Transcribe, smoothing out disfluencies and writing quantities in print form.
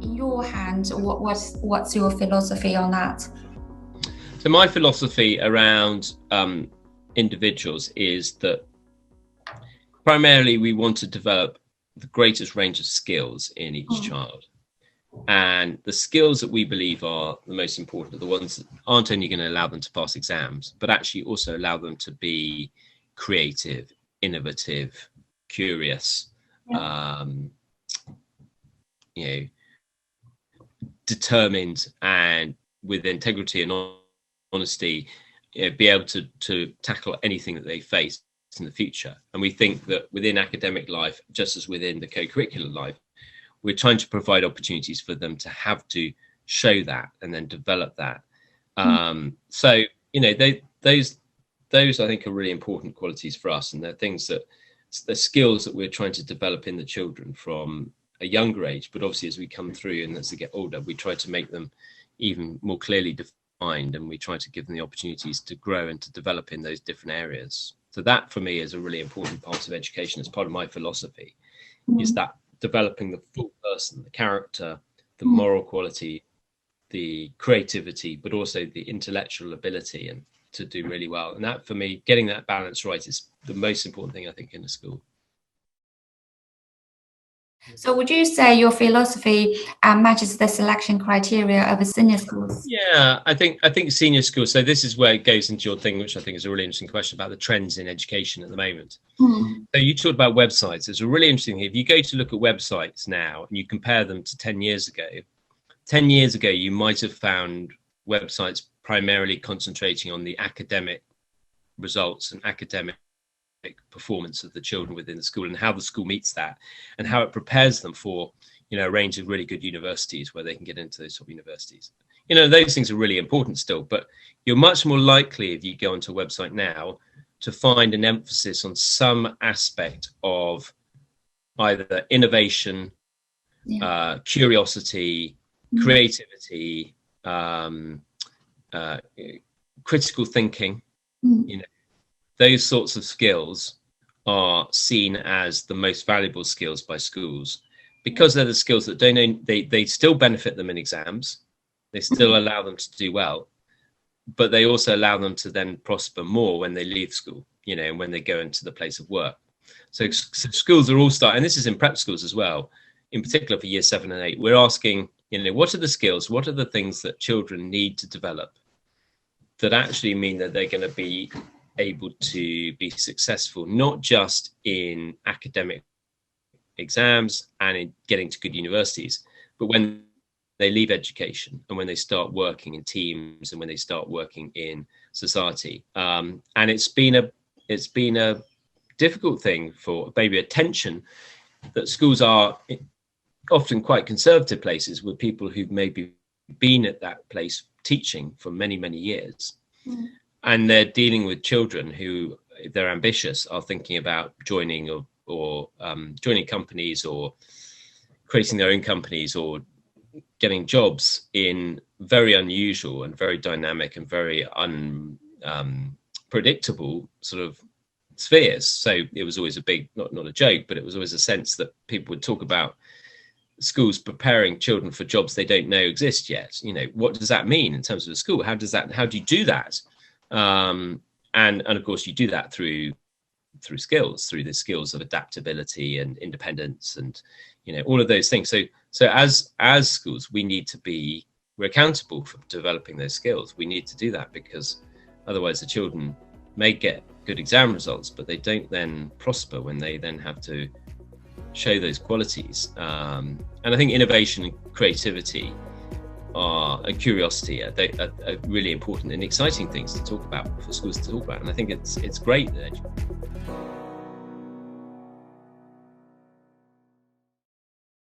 In your hand, what's your philosophy on that? So my philosophy around individuals is that primarily we want to develop the greatest range of skills in each child. And the skills that we believe are the most important are the ones that aren't only going to allow them to pass exams, but actually also allow them to be creative, innovative, curious, determined, and with integrity and honesty, be able to tackle anything that they face in the future. And we think that within academic life, just as within the co-curricular life, we're trying to provide opportunities for them to have to show that and then develop that. So, those I think are really important qualities for us, and they're things that the skills that we're trying to develop in the children from a younger age. But obviously, as we come through and as they get older, we try to make them even more clearly defined, and we try to give them the opportunities to grow and to develop in those different areas. So that for me is a really important part of education. As part of my philosophy, is that developing the full person, the character, the moral quality, the creativity, but also the intellectual ability, and to do really well. And that, for me, getting that balance right is the most important thing, I think, in a school. So would you say your philosophy matches the selection criteria of a senior schools? Yeah, I think senior schools. So this is where it goes into your thing, which I think is a really interesting question about the trends in education at the moment. So you talked about websites. It's a really interesting thing. If you go to look at websites now and you compare them to 10 years ago, 10 years ago, you might have found websites primarily concentrating on the academic results and academic performance of the children within the school, and how the school meets that, and how it prepares them for a range of really good universities where they can get into those sort of universities. Those things are really important still, but you're much more likely, if you go onto a website now, to find an emphasis on some aspect of either innovation, curiosity, creativity, critical thinking. Those sorts of skills are seen as the most valuable skills by schools, because they're the skills that they still benefit them in exams. They still allow them to do well, but they also allow them to then prosper more when they leave school, and when they go into the place of work. So schools are all and this is in prep schools as well, in particular for year 7 and 8, we're asking, what are the skills, what are the things that children need to develop that actually mean that they're going to be able to be successful, not just in academic exams and in getting to good universities, but when they leave education and when they start working in teams and when they start working in society. And it's been a difficult thing for maybe a tension that schools are often quite conservative places with people who've maybe been at that place teaching for many, many years. And they're dealing with children who, if they're ambitious, are thinking about joining or joining companies or creating their own companies or getting jobs in very unusual and very dynamic and very unpredictable sort of spheres. So it was always a big, not a joke, but it was always a sense that people would talk about schools preparing children for jobs they don't know exist yet. What does that mean in terms of a school? How do you do that? And of course you do that through the skills of adaptability and independence and all of those things. So as schools, we're accountable for developing those skills. We need to do that, because otherwise the children may get good exam results, but they don't then prosper when they then have to show those qualities. And I think innovation and creativity and curiosity are really important and exciting things to talk about for schools to talk about. And I think it's great that